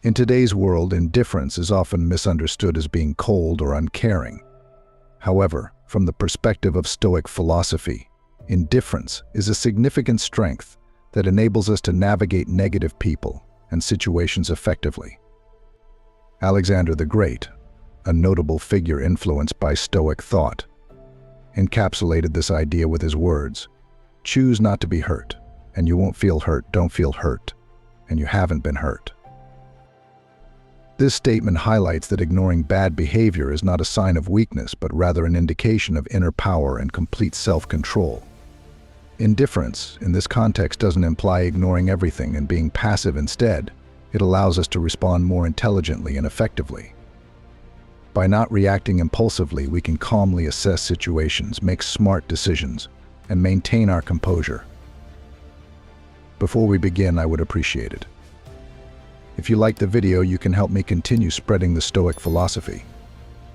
In today's world, indifference is often misunderstood as being cold or uncaring. However, from the perspective of Stoic philosophy, indifference is a significant strength that enables us to navigate negative people and situations effectively. Alexander the Great, a notable figure influenced by Stoic thought, encapsulated this idea with his words, "Choose not to be hurt, and you won't feel hurt. Don't feel hurt, and you haven't been hurt." This statement highlights that ignoring bad behavior is not a sign of weakness, but rather an indication of inner power and complete self-control. Indifference, in this context, doesn't imply ignoring everything and being passive instead. It allows us to respond more intelligently and effectively. By not reacting impulsively, we can calmly assess situations, make smart decisions, and maintain our composure. Before we begin, I would appreciate it if you liked the video. You can help me continue spreading the Stoic philosophy.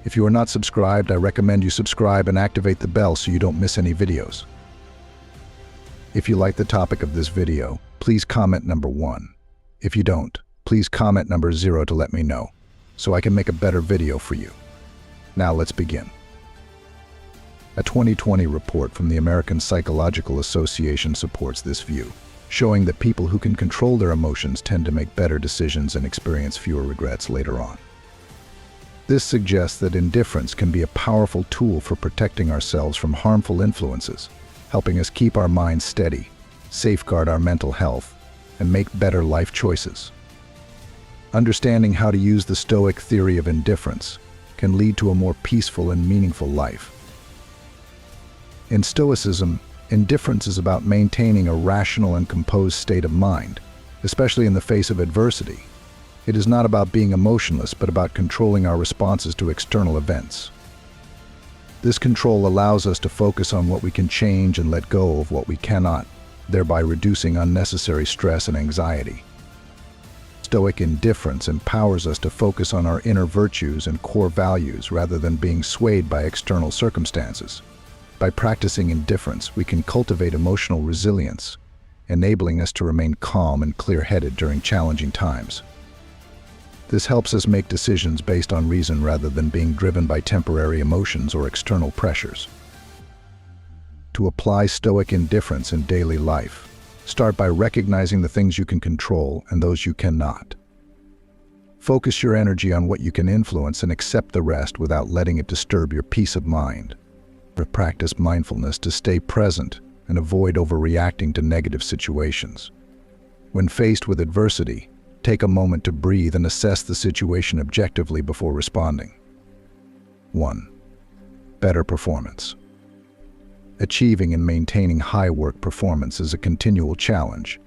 If you are not subscribed, I recommend you subscribe and activate the bell so you don't miss any videos. If you like the topic of this video, please comment number 1. If you don't, please comment number 0 to let me know, so I can make a better video for you. Now let's begin. A 2020 report from the American Psychological Association supports this view, showing that people who can control their emotions tend to make better decisions and experience fewer regrets later on. This suggests that indifference can be a powerful tool for protecting ourselves from harmful influences, helping us keep our minds steady, safeguard our mental health, and make better life choices. Understanding how to use the Stoic theory of indifference can lead to a more peaceful and meaningful life. In Stoicism, indifference is about maintaining a rational and composed state of mind, especially in the face of adversity. It is not about being emotionless, but about controlling our responses to external events. This control allows us to focus on what we can change and let go of what we cannot, thereby reducing unnecessary stress and anxiety. Stoic indifference empowers us to focus on our inner virtues and core values rather than being swayed by external circumstances. By practicing indifference, we can cultivate emotional resilience, enabling us to remain calm and clear-headed during challenging times. This helps us make decisions based on reason rather than being driven by temporary emotions or external pressures. To apply Stoic indifference in daily life, start by recognizing the things you can control and those you cannot. Focus your energy on what you can influence and accept the rest without letting it disturb your peace of mind. Practice mindfulness to stay present and avoid overreacting to negative situations. When faced with adversity, take a moment to breathe and assess the situation objectively before responding. 1. Better performance. Achieving and maintaining high work performance is a continual challenge,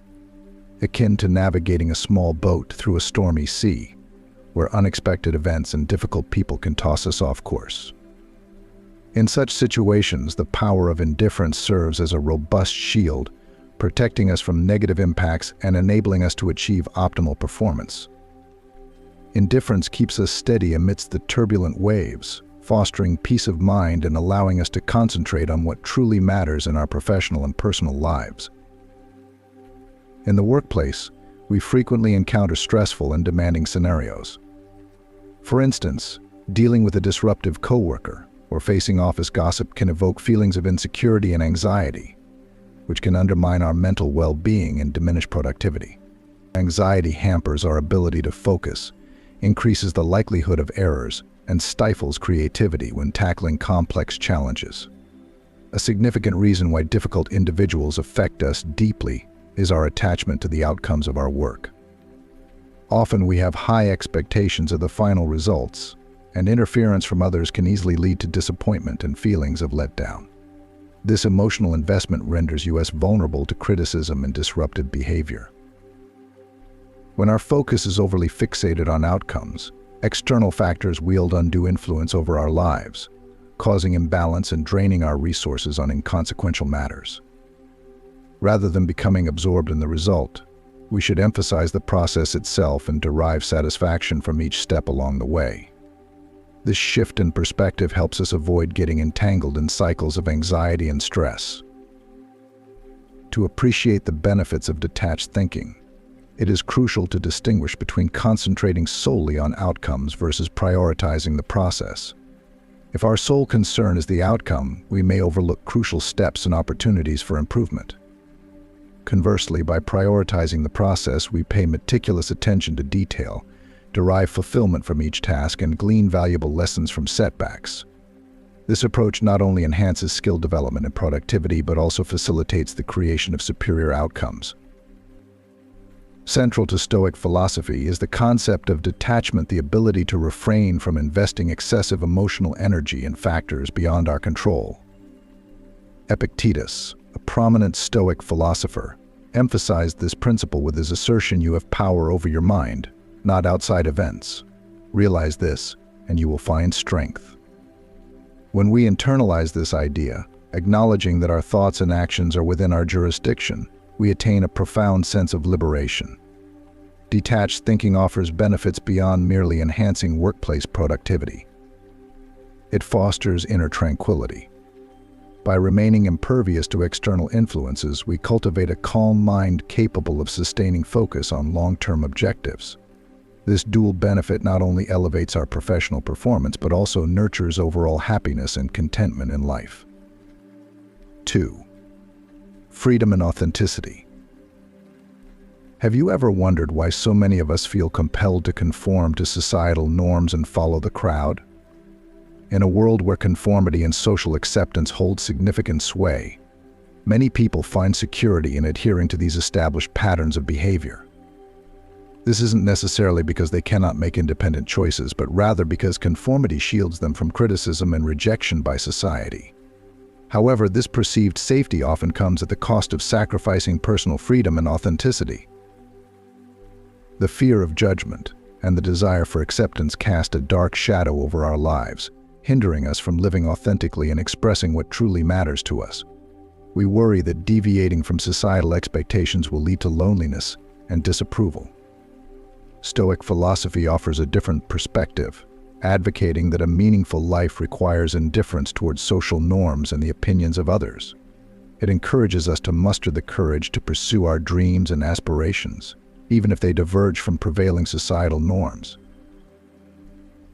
akin to navigating a small boat through a stormy sea, where unexpected events and difficult people can toss us off course. In such situations, the power of indifference serves as a robust shield, protecting us from negative impacts and enabling us to achieve optimal performance. Indifference keeps us steady amidst the turbulent waves, fostering peace of mind and allowing us to concentrate on what truly matters in our professional and personal lives. In the workplace, we frequently encounter stressful and demanding scenarios. For instance, dealing with a disruptive coworker or facing office gossip can evoke feelings of insecurity and anxiety, which can undermine our mental well-being and diminish productivity. Anxiety hampers our ability to focus, increases the likelihood of errors, and stifles creativity when tackling complex challenges. A significant reason why difficult individuals affect us deeply is our attachment to the outcomes of our work. Often we have high expectations of the final results, and interference from others can easily lead to disappointment and feelings of letdown. This emotional investment renders us vulnerable to criticism and disruptive behavior. When our focus is overly fixated on outcomes, external factors wield undue influence over our lives, causing imbalance and draining our resources on inconsequential matters. Rather than becoming absorbed in the result, we should emphasize the process itself and derive satisfaction from each step along the way. This shift in perspective helps us avoid getting entangled in cycles of anxiety and stress. To appreciate the benefits of detached thinking, It is crucial to distinguish between concentrating solely on outcomes versus prioritizing the process. If our sole concern is the outcome, we may overlook crucial steps and opportunities for improvement. Conversely, by prioritizing the process, we pay meticulous attention to detail, derive fulfillment from each task, and glean valuable lessons from setbacks. This approach not only enhances skill development and productivity, but also facilitates the creation of superior outcomes. Central to Stoic philosophy is the concept of detachment, the ability to refrain from investing excessive emotional energy in factors beyond our control. Epictetus, a prominent Stoic philosopher, emphasized this principle with his assertion, "You have power over your mind, not outside events. Realize this, and you will find strength." When we internalize this idea, acknowledging that our thoughts and actions are within our jurisdiction, we attain a profound sense of liberation. Detached thinking offers benefits beyond merely enhancing workplace productivity. It fosters inner tranquility. By remaining impervious to external influences, we cultivate a calm mind capable of sustaining focus on long-term objectives. This dual benefit not only elevates our professional performance, but also nurtures overall happiness and contentment in life. 2. Freedom and authenticity. Have you ever wondered why so many of us feel compelled to conform to societal norms and follow the crowd? In a world where conformity and social acceptance hold significant sway, many people find security in adhering to these established patterns of behavior. This isn't necessarily because they cannot make independent choices, but rather because conformity shields them from criticism and rejection by society. However, this perceived safety often comes at the cost of sacrificing personal freedom and authenticity. The fear of judgment and the desire for acceptance cast a dark shadow over our lives, hindering us from living authentically and expressing what truly matters to us. We worry that deviating from societal expectations will lead to loneliness and disapproval. Stoic philosophy offers a different perspective, advocating that a meaningful life requires indifference towards social norms and the opinions of others. It encourages us to muster the courage to pursue our dreams and aspirations, even if they diverge from prevailing societal norms.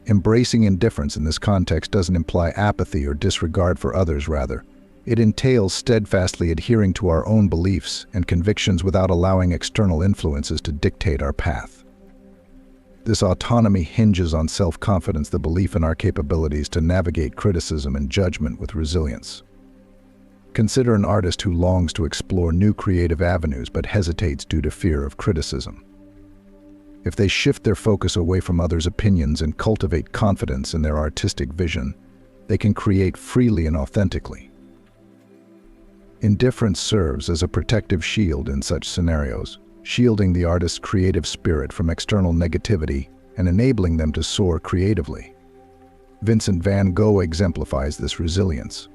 Embracing indifference in this context doesn't imply apathy or disregard for others. Rather, it entails steadfastly adhering to our own beliefs and convictions without allowing external influences to dictate our path. This autonomy hinges on self-confidence, the belief in our capabilities to navigate criticism and judgment with resilience. Consider an artist who longs to explore new creative avenues but hesitates due to fear of criticism. If they shift their focus away from others' opinions and cultivate confidence in their artistic vision, they can create freely and authentically. Indifference serves as a protective shield in such scenarios, shielding the artist's creative spirit from external negativity and enabling them to soar creatively. Vincent van Gogh exemplifies this resilience.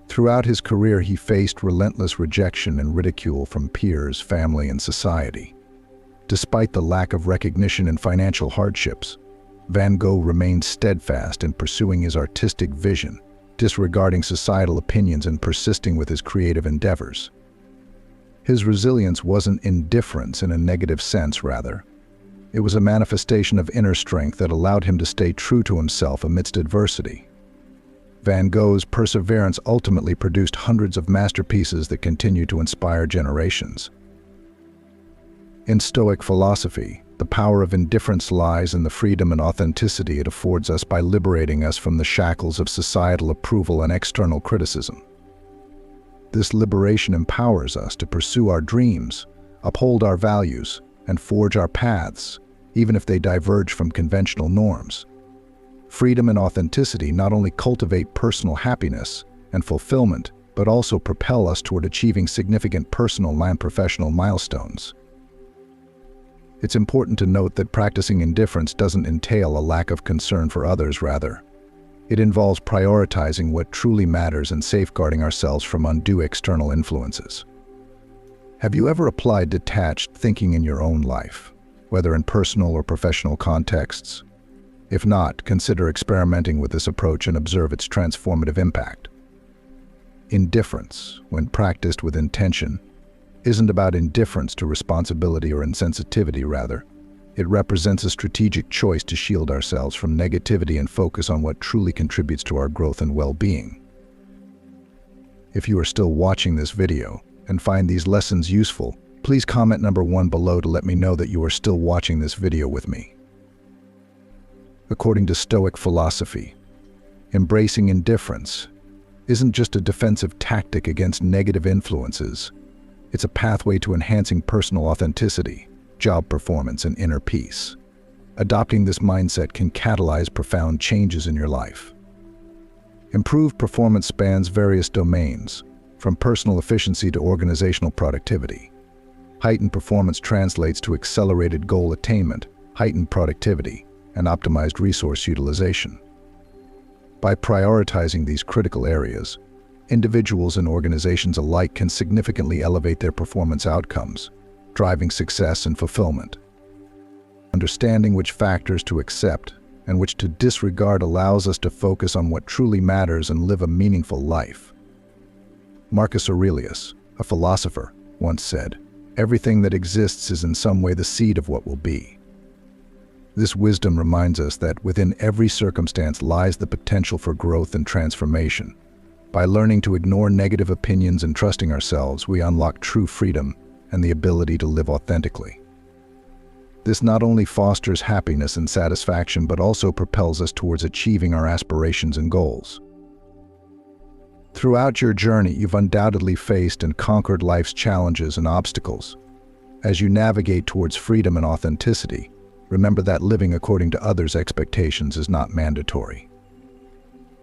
Throughout his career, he faced relentless rejection and ridicule from peers, family, and society. Despite the lack of recognition and financial hardships, Van Gogh remained steadfast in pursuing his artistic vision, disregarding societal opinions and persisting with his creative endeavors. His resilience wasn't indifference in a negative sense, rather. It was a manifestation of inner strength that allowed him to stay true to himself amidst adversity. Van Gogh's perseverance ultimately produced hundreds of masterpieces that continue to inspire generations. In Stoic philosophy, the power of indifference lies in the freedom and authenticity it affords us by liberating us from the shackles of societal approval and external criticism. This liberation empowers us to pursue our dreams, uphold our values, and forge our paths, even if they diverge from conventional norms. Freedom and authenticity not only cultivate personal happiness and fulfillment, but also propel us toward achieving significant personal and professional milestones. It's important to note that practicing indifference doesn't entail a lack of concern for others. Rather, it involves prioritizing what truly matters and safeguarding ourselves from undue external influences. Have you ever applied detached thinking in your own life, whether in personal or professional contexts? If not, consider experimenting with this approach and observe its transformative impact. Indifference, when practiced with intention, isn't about indifference to responsibility or insensitivity, rather. It represents a strategic choice to shield ourselves from negativity and focus on what truly contributes to our growth and well-being. If you are still watching this video and find these lessons useful, please comment number 1 below to let me know that you are still watching this video with me. According to Stoic philosophy, embracing indifference isn't just a defensive tactic against negative influences. It's a pathway to enhancing personal authenticity, job performance, and inner peace. Adopting this mindset can catalyze profound changes in your life. Improved performance spans various domains, from personal efficiency to organizational productivity. Heightened performance translates to accelerated goal attainment, heightened productivity, and optimized resource utilization. By prioritizing these critical areas, individuals and organizations alike can significantly elevate their performance outcomes, driving success and fulfillment. Understanding which factors to accept and which to disregard allows us to focus on what truly matters and live a meaningful life. Marcus Aurelius, a philosopher, once said, "Everything that exists is in some way the seed of what will be." This wisdom reminds us that within every circumstance lies the potential for growth and transformation. By learning to ignore negative opinions and trusting ourselves, we unlock true freedom and the ability to live authentically. This not only fosters happiness and satisfaction, but also propels us towards achieving our aspirations and goals. Throughout your journey, you've undoubtedly faced and conquered life's challenges and obstacles. As you navigate towards freedom and authenticity, remember that living according to others' expectations is not mandatory.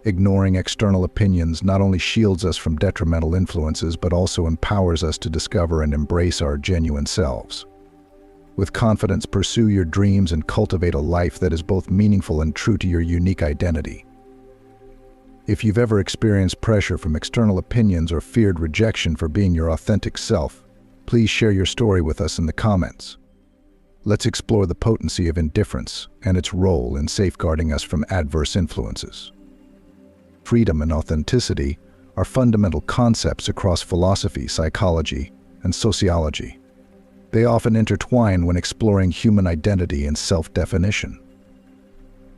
Ignoring external opinions not only shields us from detrimental influences, but also empowers us to discover and embrace our genuine selves. With confidence, pursue your dreams and cultivate a life that is both meaningful and true to your unique identity. If you've ever experienced pressure from external opinions or feared rejection for being your authentic self, please share your story with us in the comments. Let's explore the potency of indifference and its role in safeguarding us from adverse influences. Freedom and authenticity are fundamental concepts across philosophy, psychology, and sociology. They often intertwine when exploring human identity and self-definition.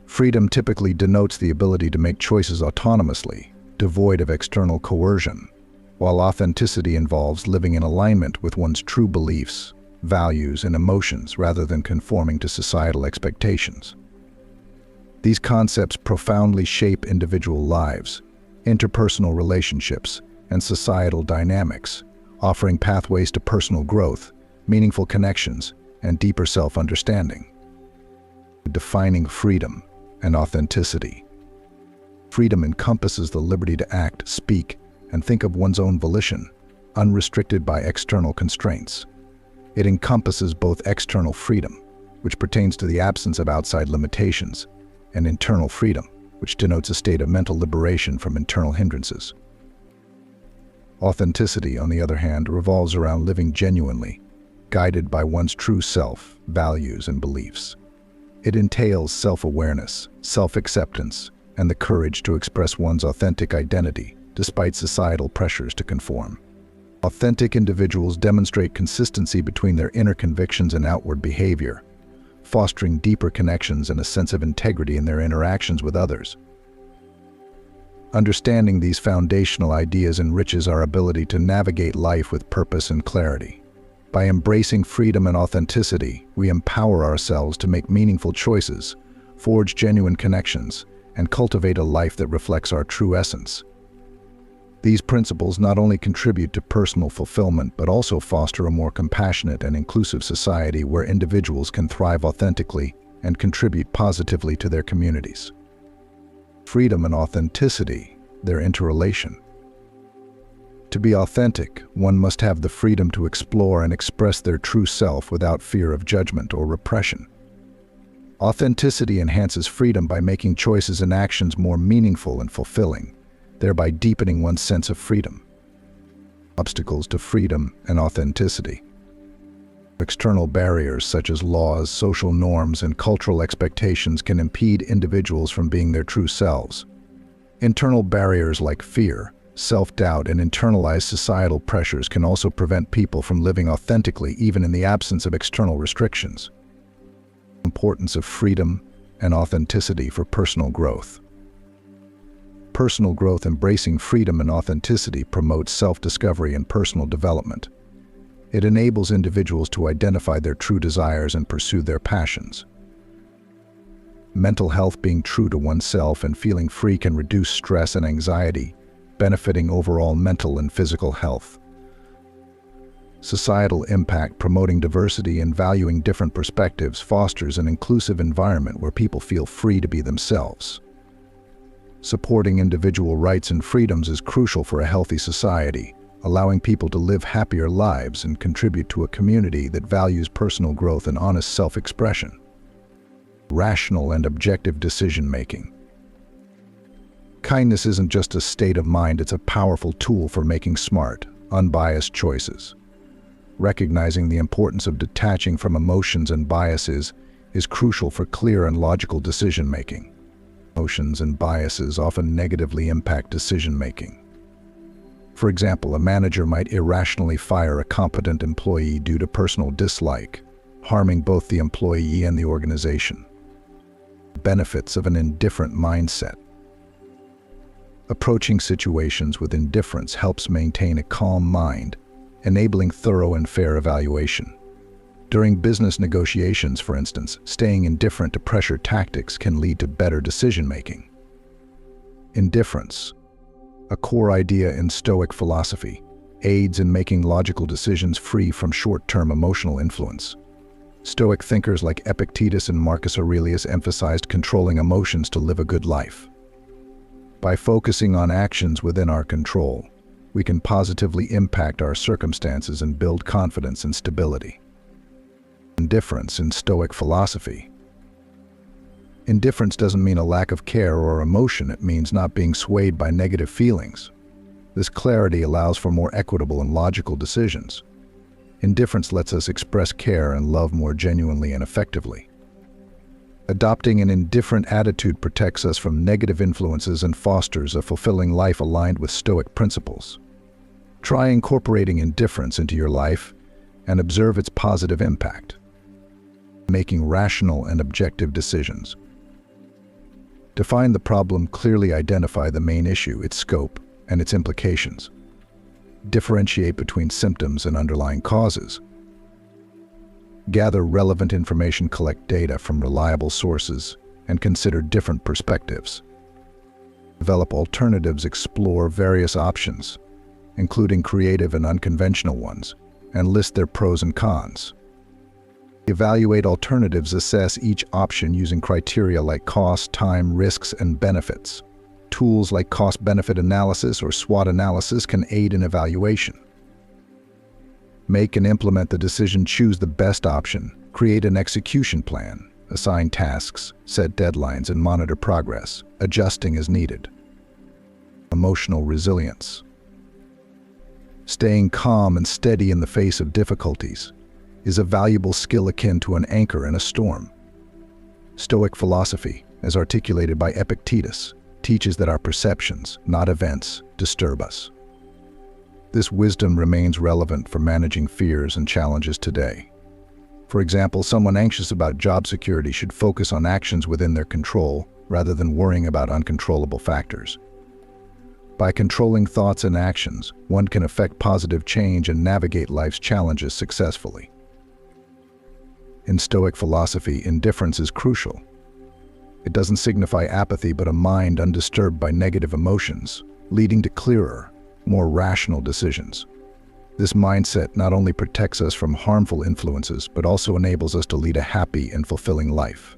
Freedom typically denotes the ability to make choices autonomously, devoid of external coercion, while authenticity involves living in alignment with one's true beliefs, values, and emotions rather than conforming to societal expectations. These concepts profoundly shape individual lives, interpersonal relationships, and societal dynamics, offering pathways to personal growth, meaningful connections, and deeper self-understanding. Defining freedom and authenticity. Freedom encompasses the liberty to act, speak, and think of one's own volition, unrestricted by external constraints. It encompasses both external freedom, which pertains to the absence of outside limitations, and internal freedom, which denotes a state of mental liberation from internal hindrances. Authenticity, on the other hand, revolves around living genuinely, guided by one's true self, values, and beliefs. It entails self-awareness, self-acceptance, and the courage to express one's authentic identity despite societal pressures to conform. Authentic individuals demonstrate consistency between their inner convictions and outward behavior, fostering deeper connections and a sense of integrity in their interactions with others. Understanding these foundational ideas enriches our ability to navigate life with purpose and clarity. By embracing freedom and authenticity, we empower ourselves to make meaningful choices, forge genuine connections, and cultivate a life that reflects our true essence. These principles not only contribute to personal fulfillment, but also foster a more compassionate and inclusive society where individuals can thrive authentically and contribute positively to their communities. Freedom and authenticity, their interrelation. To be authentic, one must have the freedom to explore and express their true self without fear of judgment or repression. Authenticity enhances freedom by making choices and actions more meaningful and fulfilling, thereby deepening one's sense of freedom. Obstacles to freedom and authenticity. External barriers such as laws, social norms, and cultural expectations can impede individuals from being their true selves. Internal barriers like fear, Self-doubt and internalized societal pressures can also prevent people from living authentically even in the absence of external restrictions. Importance of freedom and authenticity for personal growth. Personal growth embracing freedom and authenticity promotes self-discovery and personal development. It enables individuals to identify their true desires and pursue their passions. Mental health. Being true to oneself and feeling free can reduce stress and anxiety, benefiting overall mental and physical health. Societal impact. Promoting diversity and valuing different perspectives fosters an inclusive environment where people feel free to be themselves. Supporting individual rights and freedoms is crucial for a healthy society, allowing people to live happier lives and contribute to a community that values personal growth and honest self-expression. Rational and objective decision-making. Kindness isn't just a state of mind, it's a powerful tool for making smart, unbiased choices. Recognizing the importance of detaching from emotions and biases is crucial for clear and logical decision-making. Emotions and biases often negatively impact decision-making. For example, a manager might irrationally fire a competent employee due to personal dislike, harming both the employee and the organization. Benefits of an indifferent mindset. Approaching situations with indifference helps maintain a calm mind, enabling thorough and fair evaluation. During business negotiations, for instance, staying indifferent to pressure tactics can lead to better decision-making. Indifference, a core idea in Stoic philosophy, aids in making logical decisions free from short-term emotional influence. Stoic thinkers like Epictetus and Marcus Aurelius emphasized controlling emotions to live a good life. By focusing on actions within our control, we can positively impact our circumstances and build confidence and stability. Indifference in Stoic philosophy. Indifference doesn't mean a lack of care or emotion, it means not being swayed by negative feelings. This clarity allows for more equitable and logical decisions. Indifference lets us express care and love more genuinely and effectively. Adopting an indifferent attitude protects us from negative influences and fosters a fulfilling life aligned with Stoic principles. Try incorporating indifference into your life and observe its positive impact. Making rational and objective decisions. Define the problem, clearly identify the main issue, its scope, and its implications. Differentiate between symptoms and underlying causes. Gather relevant information, collect data from reliable sources, and consider different perspectives. Develop alternatives, explore various options, including creative and unconventional ones, and list their pros and cons. Evaluate alternatives, assess each option using criteria like cost, time, risks, and benefits. Tools like cost-benefit analysis or SWOT analysis can aid in evaluation. Make and implement the decision, choose the best option, create an execution plan, assign tasks, set deadlines, and monitor progress, adjusting as needed. Emotional resilience. Staying calm and steady in the face of difficulties is a valuable skill akin to an anchor in a storm. Stoic philosophy, as articulated by Epictetus, teaches that our perceptions, not events, disturb us. This wisdom remains relevant for managing fears and challenges today. For example, someone anxious about job security should focus on actions within their control rather than worrying about uncontrollable factors. By controlling thoughts and actions, one can effect positive change and navigate life's challenges successfully. In Stoic philosophy, indifference is crucial. It doesn't signify apathy, but a mind undisturbed by negative emotions, leading to clearer, more rational decisions. This mindset not only protects us from harmful influences, but also enables us to lead a happy and fulfilling life.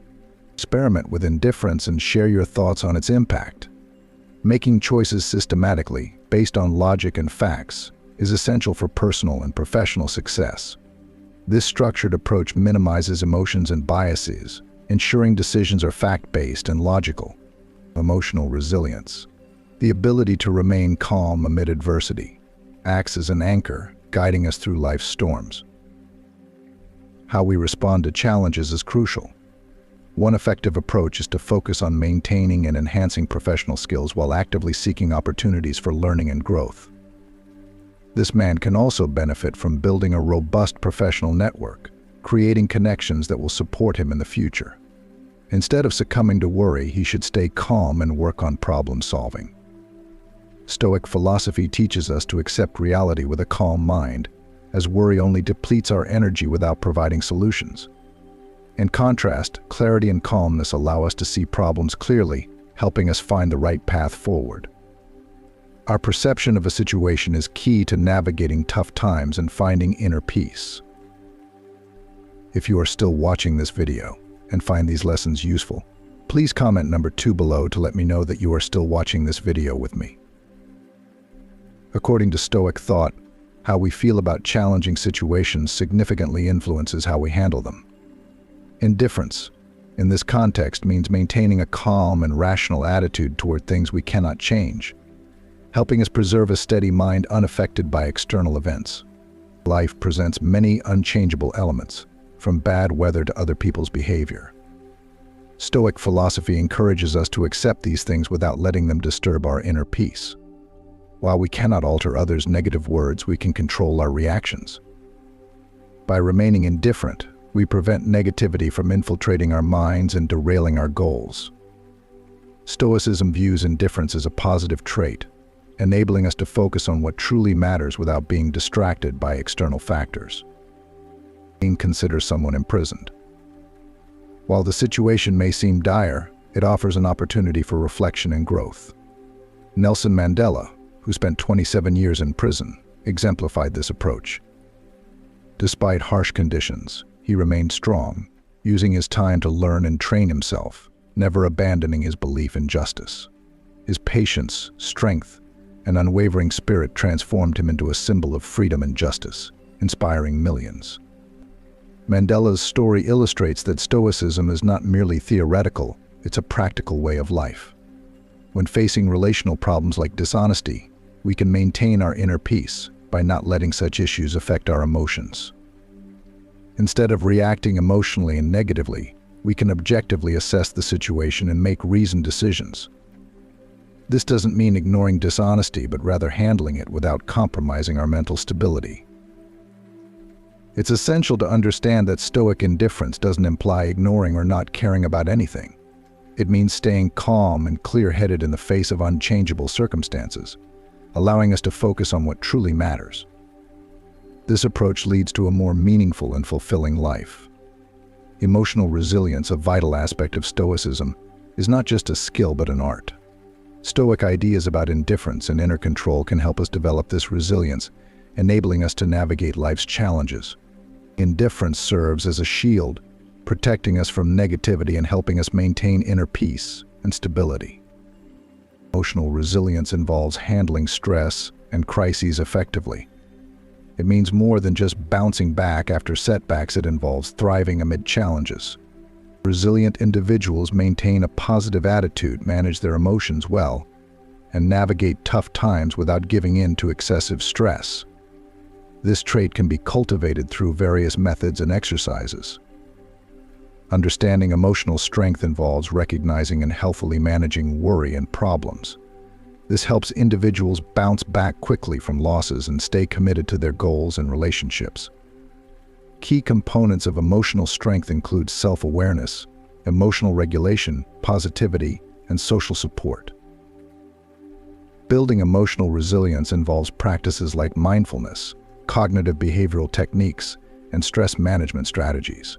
Experiment with indifference and share your thoughts on its impact. Making choices systematically, based on logic and facts, is essential for personal and professional success. This structured approach minimizes emotions and biases, ensuring decisions are fact-based and logical. Emotional resilience. The ability to remain calm amid adversity acts as an anchor, guiding us through life's storms. How we respond to challenges is crucial. One effective approach is to focus on maintaining and enhancing professional skills while actively seeking opportunities for learning and growth. This man can also benefit from building a robust professional network, creating connections that will support him in the future. Instead of succumbing to worry, he should stay calm and work on problem solving. Stoic philosophy teaches us to accept reality with a calm mind, as worry only depletes our energy without providing solutions. In contrast, clarity and calmness allow us to see problems clearly, helping us find the right path forward. Our perception of a situation is key to navigating tough times and finding inner peace. If you are still watching this video and find these lessons useful, please comment number 2 below to let me know that you are still watching this video with me. According to Stoic thought, how we feel about challenging situations significantly influences how we handle them. Indifference, in this context, means maintaining a calm and rational attitude toward things we cannot change, helping us preserve a steady mind unaffected by external events. Life presents many unchangeable elements, from bad weather to other people's behavior. Stoic philosophy encourages us to accept these things without letting them disturb our inner peace. While we cannot alter others' negative words, we can control our reactions. By remaining indifferent, we prevent negativity from infiltrating our minds and derailing our goals. Stoicism views indifference as a positive trait, enabling us to focus on what truly matters without being distracted by external factors. Consider someone imprisoned. While the situation may seem dire, it offers an opportunity for reflection and growth. Nelson Mandela, who spent 27 years in prison, exemplified this approach. Despite harsh conditions, he remained strong, using his time to learn and train himself, never abandoning his belief in justice. His patience, strength, and unwavering spirit transformed him into a symbol of freedom and justice, inspiring millions. Mandela's story illustrates that Stoicism is not merely theoretical, it's a practical way of life. When facing relational problems like dishonesty, we can maintain our inner peace by not letting such issues affect our emotions. Instead of reacting emotionally and negatively, we can objectively assess the situation and make reasoned decisions. This doesn't mean ignoring dishonesty, but rather handling it without compromising our mental stability. It's essential to understand that Stoic indifference doesn't imply ignoring or not caring about anything. It means staying calm and clear-headed in the face of unchangeable circumstances, allowing us to focus on what truly matters. This approach leads to a more meaningful and fulfilling life. Emotional resilience, a vital aspect of Stoicism, is not just a skill but an art. Stoic ideas about indifference and inner control can help us develop this resilience, enabling us to navigate life's challenges. Indifference serves as a shield, protecting us from negativity and helping us maintain inner peace and stability. Emotional resilience involves handling stress and crises effectively. It means more than just bouncing back after setbacks. It involves thriving amid challenges. Resilient individuals maintain a positive attitude, manage their emotions well, and navigate tough times without giving in to excessive stress. This trait can be cultivated through various methods and exercises. Understanding emotional strength involves recognizing and healthily managing worry and problems. This helps individuals bounce back quickly from losses and stay committed to their goals and relationships. Key components of emotional strength include self-awareness, emotional regulation, positivity, and social support. Building emotional resilience involves practices like mindfulness, cognitive behavioral techniques, and stress management strategies.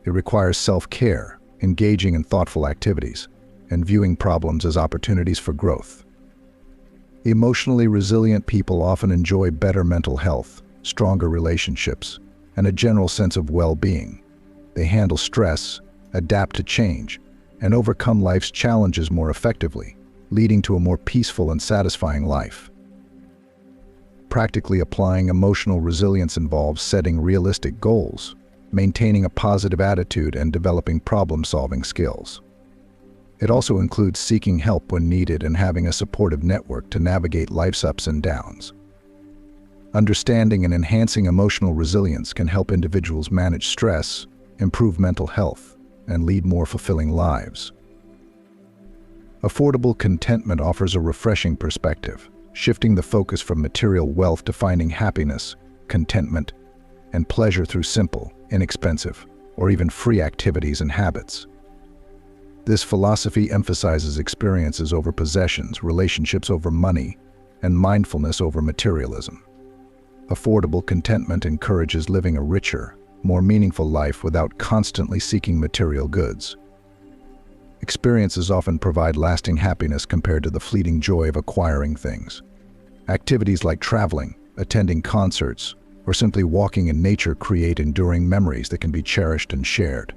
It requires self-care, engaging in thoughtful activities, and viewing problems as opportunities for growth. Emotionally resilient people often enjoy better mental health, stronger relationships, and a general sense of well-being. They handle stress, adapt to change, and overcome life's challenges more effectively, leading to a more peaceful and satisfying life. Practically applying emotional resilience involves setting realistic goals, maintaining a positive attitude, and developing problem-solving skills. It also includes seeking help when needed and having a supportive network to navigate life's ups and downs. Understanding and enhancing emotional resilience can help individuals manage stress, improve mental health, and lead more fulfilling lives. Affordable contentment offers a refreshing perspective, shifting the focus from material wealth to finding happiness, contentment, and pleasure through simple, inexpensive, or even free activities and habits. This philosophy emphasizes experiences over possessions, relationships over money, and mindfulness over materialism. Affordable contentment encourages living a richer, more meaningful life without constantly seeking material goods. Experiences often provide lasting happiness compared to the fleeting joy of acquiring things. Activities like traveling, attending concerts, or simply walking in nature create enduring memories that can be cherished and shared.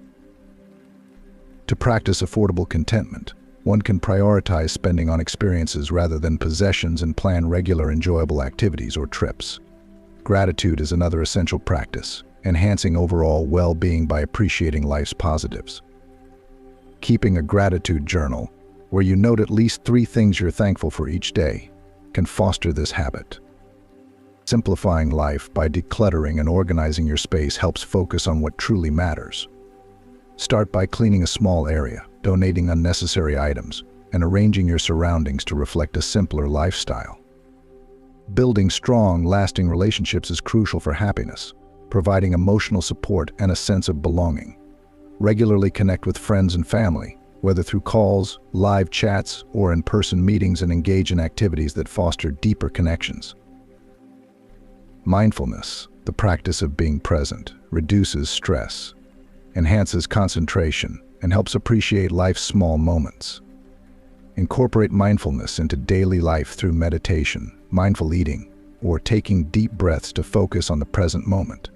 To practice affordable contentment, one can prioritize spending on experiences rather than possessions and plan regular enjoyable activities or trips. Gratitude is another essential practice, enhancing overall well-being by appreciating life's positives. Keeping a gratitude journal, where you note at least 3 things you're thankful for each day, can foster this habit. Simplifying life by decluttering and organizing your space helps focus on what truly matters. Start by cleaning a small area, donating unnecessary items, and arranging your surroundings to reflect a simpler lifestyle. Building strong, lasting relationships is crucial for happiness, providing emotional support and a sense of belonging. Regularly connect with friends and family, whether through calls, live chats, or in-person meetings, and engage in activities that foster deeper connections. Mindfulness, the practice of being present, reduces stress, enhances concentration, and helps appreciate life's small moments. Incorporate mindfulness into daily life through meditation, mindful eating, or taking deep breaths to focus on the present moment.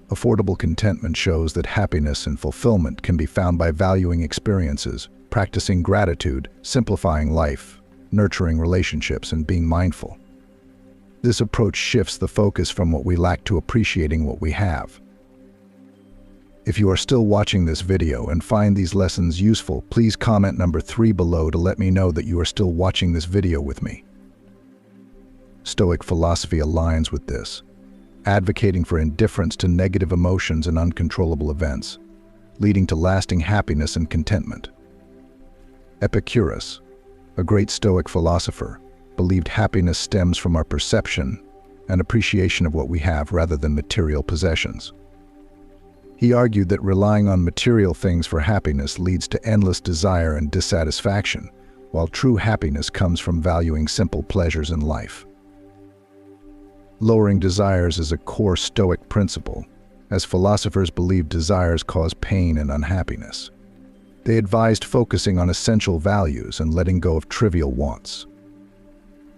Affordable contentment shows that happiness and fulfillment can be found by valuing experiences, practicing gratitude, simplifying life, nurturing relationships, and being mindful. This approach shifts the focus from what we lack to appreciating what we have. If you are still watching this video and find these lessons useful, please comment number 3 below to let me know that you are still watching this video with me. Stoic philosophy aligns with this, advocating for indifference to negative emotions and uncontrollable events, leading to lasting happiness and contentment. Epicurus, a great Stoic philosopher, believed happiness stems from our perception and appreciation of what we have rather than material possessions. He argued that relying on material things for happiness leads to endless desire and dissatisfaction, while true happiness comes from valuing simple pleasures in life. Lowering desires is a core Stoic principle, as philosophers believed desires cause pain and unhappiness. They advised focusing on essential values and letting go of trivial wants.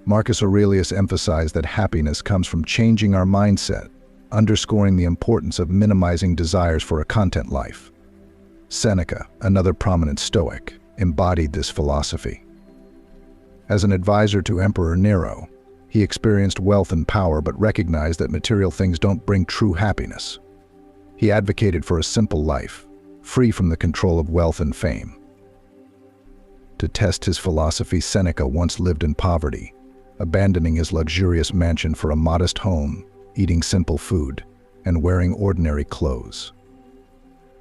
Marcus Aurelius emphasized that happiness comes from changing our mindset, underscoring the importance of minimizing desires for a content life. Seneca, another prominent Stoic, embodied this philosophy. As an advisor to Emperor Nero, he experienced wealth and power but recognized that material things don't bring true happiness. He advocated for a simple life, free from the control of wealth and fame. To test his philosophy, Seneca once lived in poverty, abandoning his luxurious mansion for a modest home, eating simple food, and wearing ordinary clothes.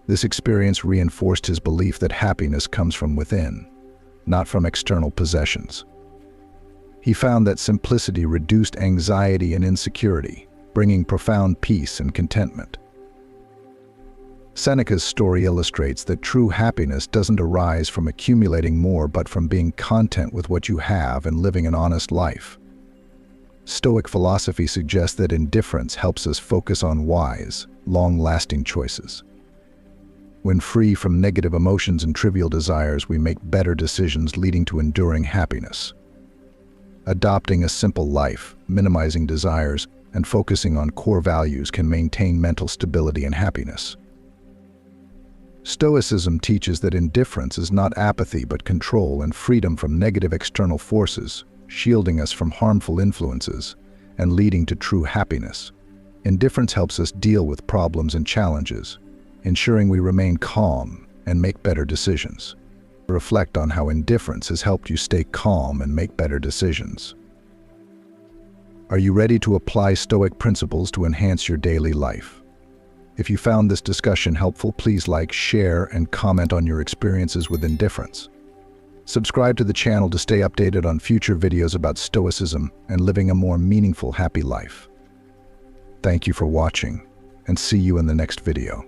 This experience reinforced his belief that happiness comes from within, not from external possessions. He found that simplicity reduced anxiety and insecurity, bringing profound peace and contentment. Seneca's story illustrates that true happiness doesn't arise from accumulating more but from being content with what you have and living an honest life. Stoic philosophy suggests that indifference helps us focus on wise, long-lasting choices. When free from negative emotions and trivial desires, we make better decisions leading to enduring happiness. Adopting a simple life, minimizing desires, and focusing on core values can maintain mental stability and happiness. Stoicism teaches that indifference is not apathy but control and freedom from negative external forces, shielding us from harmful influences and leading to true happiness. Indifference helps us deal with problems and challenges, ensuring we remain calm and make better decisions. Reflect on how indifference has helped you stay calm and make better decisions. Are you ready to apply Stoic principles to enhance your daily life? If you found this discussion helpful, please like, share, and comment on your experiences with indifference. Subscribe to the channel to stay updated on future videos about Stoicism and living a more meaningful, happy life. Thank you for watching, and see you in the next video.